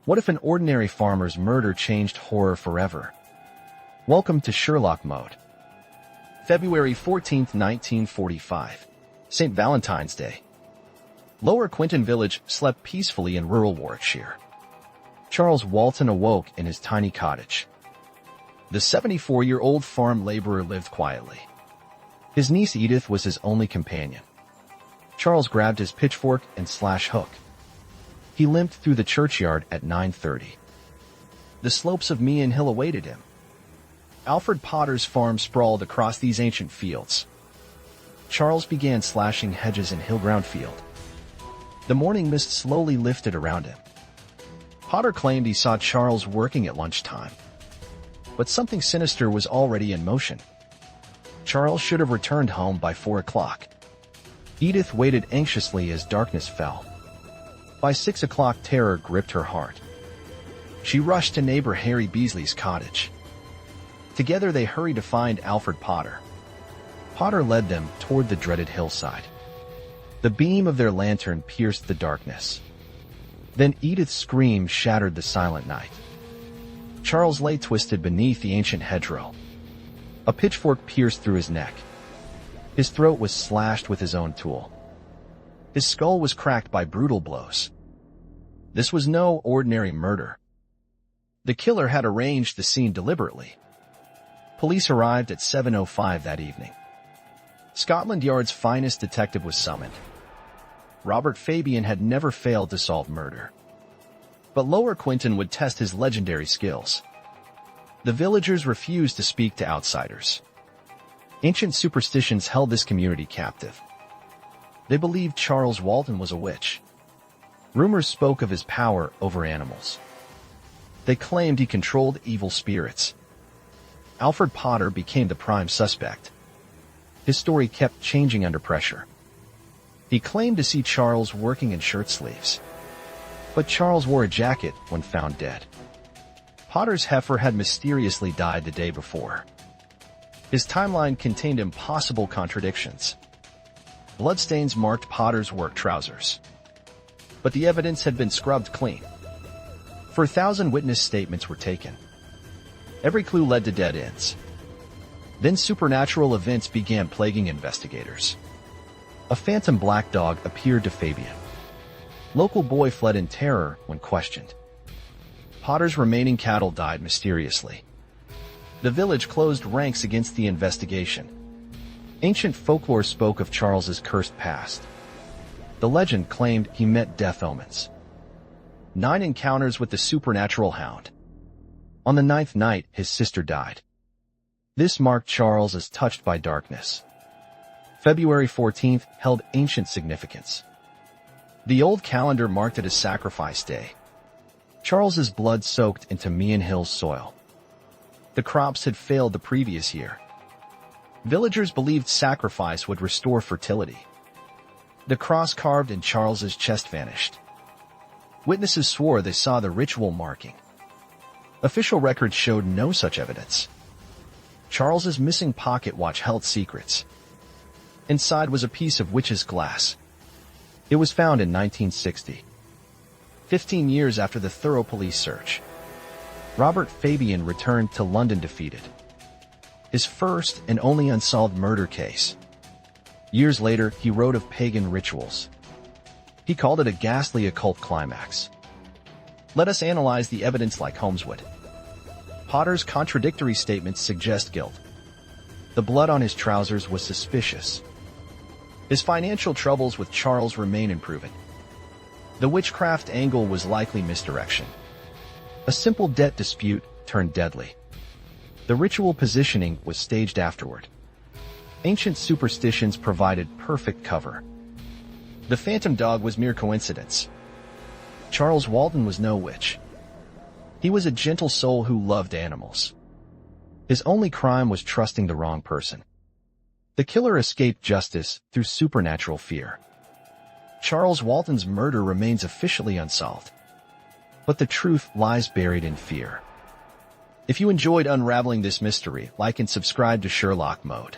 What if an ordinary farmer's murder changed horror forever? Welcome to Sherlock Mode. February 14, 1945. St. Valentine's Day. Lower Quinton village slept peacefully in rural Warwickshire. Charles Walton awoke in his tiny cottage. The 74-year-old farm laborer lived quietly. His niece Edith was his only companion. Charles grabbed his pitchfork and slash-hook. He limped through the churchyard at 9:30. The slopes of Meon Hill awaited him. Alfred Potter's farm sprawled across these ancient fields. Charles began slashing hedges in Hillground Field. The morning mist slowly lifted around him. Potter claimed he saw Charles working at lunchtime. But something sinister was already in motion. Charles should have returned home by 4 o'clock. Edith waited anxiously as darkness fell. By 6 o'clock, terror gripped her heart. She rushed to neighbor Harry Beasley's cottage. Together they hurried to find Alfred Potter. Potter led them toward the dreaded hillside. The beam of their lantern pierced the darkness. Then Edith's scream shattered the silent night. Charles lay twisted beneath the ancient hedgerow. A pitchfork pierced through his neck. His throat was slashed with his own tool. His skull was cracked by brutal blows. This was no ordinary murder. The killer had arranged the scene deliberately. Police arrived at 7:05 that evening. Scotland Yard's finest detective was summoned. Robert Fabian had never failed to solve murder. But Lower Quinton would test his legendary skills. The villagers refused to speak to outsiders. Ancient superstitions held this community captive. They believed Charles Walton was a witch. Rumors spoke of his power over animals. They claimed he controlled evil spirits. Alfred Potter became the prime suspect. His story kept changing under pressure. He claimed to see Charles working in shirt sleeves. But Charles wore a jacket when found dead. Potter's heifer had mysteriously died the day before. His timeline contained impossible contradictions. Bloodstains marked Potter's work trousers. But the evidence had been scrubbed clean. 4,000 witness statements were taken. Every clue led to dead ends. Then supernatural events began plaguing investigators. A phantom black dog appeared to Fabian. Local boy fled in terror when questioned. Potter's remaining cattle died mysteriously. The village closed ranks against the investigation. Ancient folklore spoke of Charles's cursed past. The legend claimed he met death omens. 9 encounters with the supernatural hound. On the 9th night, his sister died. This marked Charles as touched by darkness. February 14th held ancient significance. The old calendar marked it as sacrifice day. Charles's blood soaked into Meon Hill's soil. The crops had failed the previous year. Villagers believed sacrifice would restore fertility. The cross carved in Charles's chest vanished. Witnesses swore they saw the ritual marking. Official records showed no such evidence. Charles's missing pocket watch held secrets. Inside was a piece of witch's glass. It was found in 1960. 15 years after the thorough police search. Robert Fabian returned to London defeated. His first and only unsolved murder case. Years later, he wrote of pagan rituals. He called it a ghastly occult climax. Let us analyze the evidence like Holmes would. Potter's contradictory statements suggest guilt. The blood on his trousers was suspicious. His financial troubles with Charles remain unproven. The witchcraft angle was likely misdirection. A simple debt dispute turned deadly. The ritual positioning was staged afterward. Ancient superstitions provided perfect cover. The phantom dog was mere coincidence. Charles Walton was no witch. He was a gentle soul who loved animals. His only crime was trusting the wrong person. The killer escaped justice through supernatural fear. Charles Walton's murder remains officially unsolved. But the truth lies buried in fear. If you enjoyed unraveling this mystery, like and subscribe to Sherlock Mode.